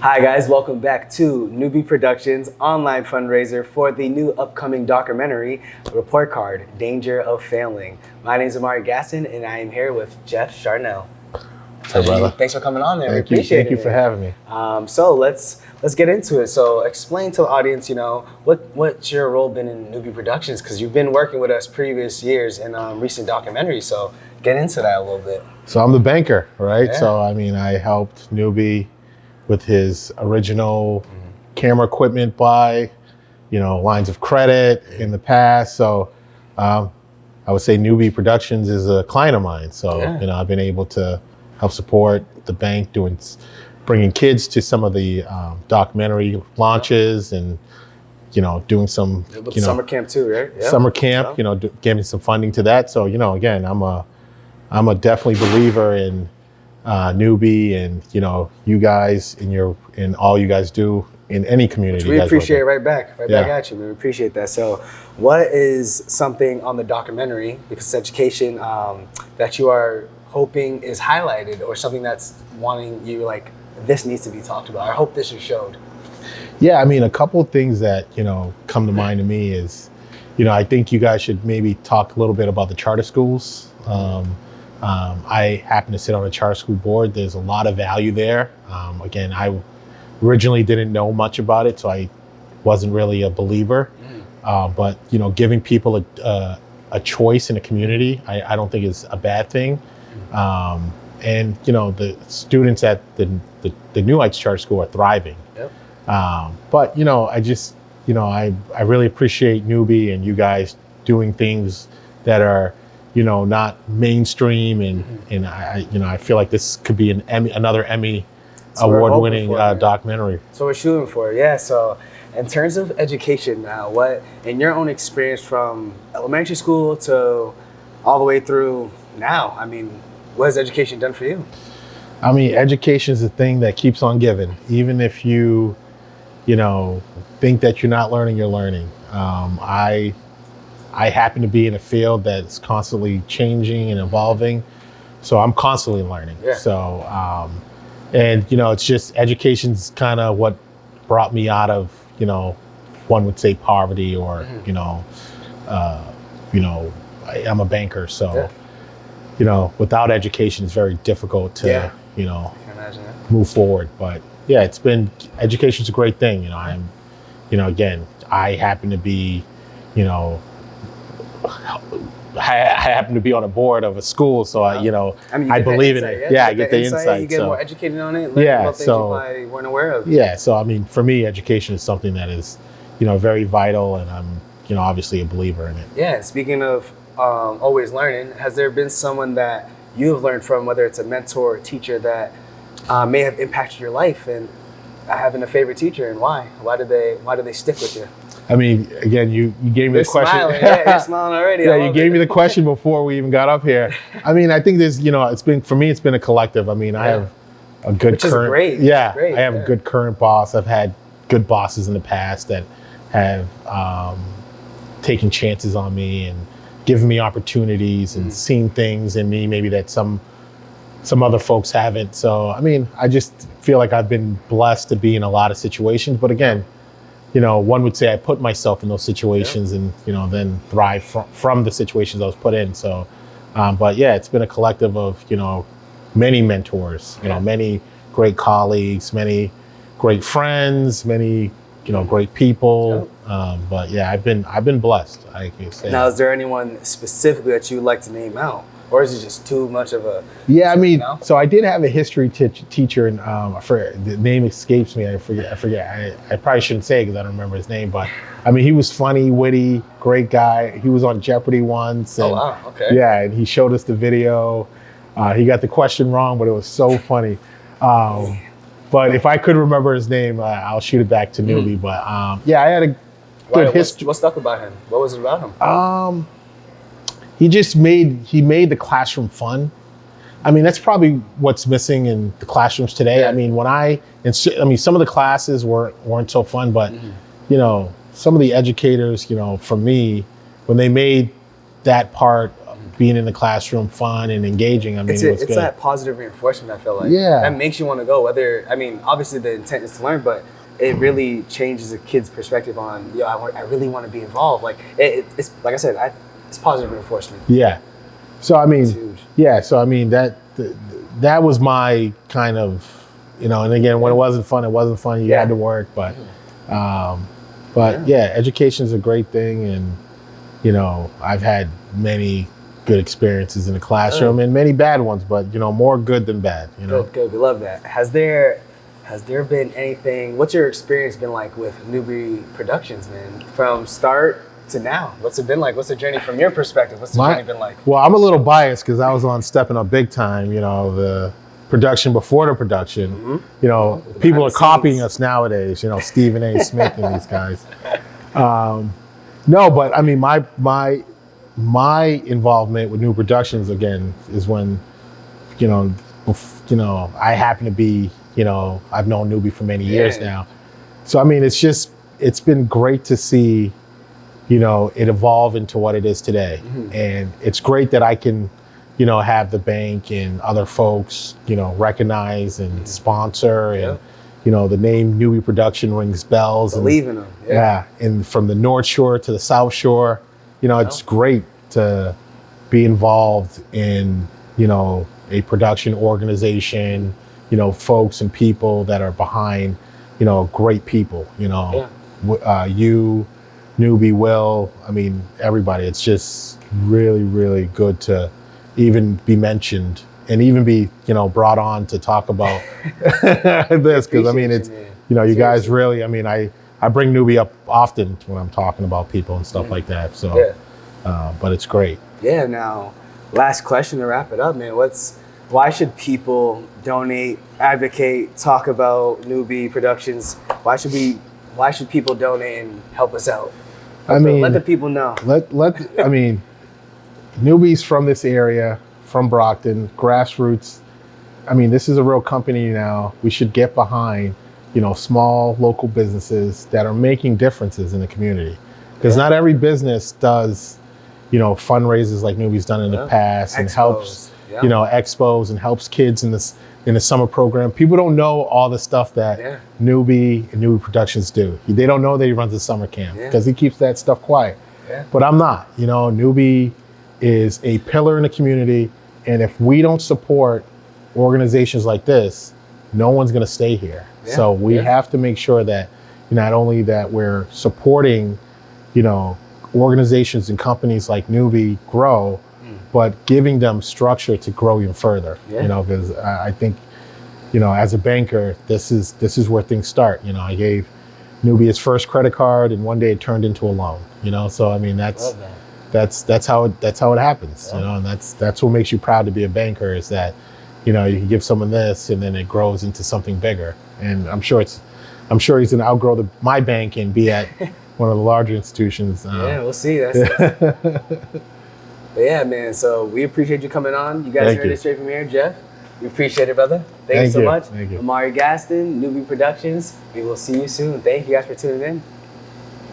Hi guys, welcome back to Newbie Productions online fundraiser for the new upcoming documentary, Report Card, Danger of Failing. My name is Amari Gaston and I am here with Jeff Charnel. Hey, brother. Thanks for coming on there. Thank you. Thank you for having me. So let's get into it. So explain to the audience, what's your role been in Newbie Productions? Because you've been working with us previous years in recent documentaries. So get into that a little bit. So I'm the banker, right? Yeah. So I helped Newbie with his original camera equipment buy, lines of credit in the past. So I would say Newbie Productions is a client of mine. So I've been able to help support the bank bringing kids to some of the documentary launches and doing some summer camp too, right? Yeah. Summer camp, giving some funding to that. So again, I'm a definitely believer in Newbie and you guys and all you guys do in any community. Which we appreciate right back at you. We appreciate that. So what is something on the documentary, because it's education, that you are hoping is highlighted, or something that's wanting you like, this needs to be talked about? I hope this is showed. Yeah, a couple of things that come to mind to me is, I think you guys should maybe talk a little bit about the charter schools. I happen to sit on a charter school board. There's a lot of value there. Again, I originally didn't know much about it, so I wasn't really a believer. But giving people a choice in a community, I don't think is a bad thing. And the students at the New Heights Charter School are thriving. Yep. But I just I really appreciate Newbie and you guys doing things that are not mainstream, and I feel like this could be another Emmy award-winning documentary. So we're shooting for it, yeah. So in terms of education now, what in your own experience from elementary school to all the way through now, what has education done for you? Education is a thing that keeps on giving. Even if you think that you're not learning, you're learning. I happen to be in a field that's constantly changing and evolving, so I'm constantly learning. Yeah. So, and it's just education's kind of what brought me out of one would say poverty, or I'm a banker, so without education, it's very difficult to I can imagine that. move forward. But yeah, education's a great thing. Again, I happen to be I happen to be on a board of a school, so I believe in it. Yeah, I get the insight. You get more educated on it. About things you probably weren't aware of. Yeah, so for me, education is something that is, very vital, and I'm, obviously a believer in it. Yeah. Speaking of always learning, has there been someone that you have learned from, whether it's a mentor or teacher, that may have impacted your life, and having a favorite teacher, and why? Why do they stick with you? Again, you gave me the question. Smiling. Yeah, you're smiling already. Yeah, you gave me the question before we even got up here. I think there's, it's been a collective. I have a good Which current. Is great. Yeah, great. I have a good current boss. I've had good bosses in the past that have taken chances on me and given me opportunities and seen things in me maybe that some other folks haven't. So, I just feel like I've been blessed to be in a lot of situations. But again, one would say I put myself in those situations and, then thrive from the situations I was put in. So, but yeah, it's been a collective of, many mentors, many great colleagues, many great friends, many, great people. But yeah, I've been blessed, I can say. Now, is there anyone specifically that you would like to name out? Or is it just too much of a... Yeah, so I did have a history teacher, and the name escapes me. I forget. I probably shouldn't say it because I don't remember his name. But he was funny, witty, great guy. He was on Jeopardy once. And, oh wow! Okay. Yeah, and he showed us the video. He got the question wrong, but it was so funny. But if I could remember his name, I'll shoot it back to Newbie. But yeah, I had a good history. What stuck about him? What was it about him? He made the classroom fun. That's probably what's missing in the classrooms today. Yeah. Some of the classes weren't so fun, but some of the educators, for me, when they made that part being in the classroom fun and engaging. I mean, it was it's good. that positive reinforcement, I feel like. Yeah. That makes you want to go. Whether, I mean, obviously the intent is to learn, but it really changes a kid's perspective on, I really want to be involved. Like, it's like I said, it's positive reinforcement. Yeah. So, I mean, It's huge. yeah. So, I mean, that was my kind of, and again, when it wasn't fun, you had to work, but yeah, education is a great thing. And, I've had many good experiences in the classroom and many bad ones, but, more good than bad, Good. We love that. Has there been anything, what's your experience been like with Newbie Productions, man? From start to now, what's it been like? What's the journey from your perspective? What's the journey been like? Well, I'm a little biased because I was on Stepping Up Big Time, the production before the production. People are copying us nowadays, Stephen A. Smith and these guys. No, but I mean, my involvement with New Productions, again, is when, I happen to be, I've known Newbie for many years now. So, I mean, it's been great to see, it evolve into what it is today. And it's great that I can, have the bank and other folks, recognize and sponsor and, the name Newbie Production rings bells. Believe in them. Yeah. And from the North Shore to the South Shore, it's great to be involved in, a production organization, folks and people that are behind, great people, you, Newbie, Will, I mean, everybody. It's just really, really good to even be mentioned and even be, brought on to talk about this. Because I mean, it's, you guys really, I mean, I bring Newbie up often when I'm talking about people and stuff like that. So, but it's great. Yeah. Now, last question to wrap it up, man. Why should people donate, advocate, talk about Newbie Productions? Why should people donate and help us out? Let the people know. I mean, Newbie's from this area, from Brockton, grassroots. I mean, this is a real company now. We should get behind, small local businesses that are making differences in the community. Because not every business does, fundraisers like Newbie's done in the past and helps, expos and helps kids in the summer program. People don't know all the stuff that Newbie and Newbie Productions do. They don't know that he runs a summer camp because he keeps that stuff quiet. But I'm not. Newbie is a pillar in the community, and if we don't support organizations like this, no one's going to stay here. So we have to make sure that not only that we're supporting, organizations and companies like Newbie grow, but giving them structure to grow even further. Because I think, as a banker, this is where things start. I gave Newbie his first credit card, and one day it turned into a loan. So I mean, that's how it happens. And that's what makes you proud to be a banker, is that you can give someone this and then it grows into something bigger. And I'm sure he's going to outgrow my bank and be at one of the larger institutions. We'll see. But yeah, man. So we appreciate you coming on. You guys heard it straight from here, Jeff. We appreciate it, brother. Thank you so much. Thank you. Amari Gaston, Newbie Productions. We will see you soon. Thank you guys for tuning in.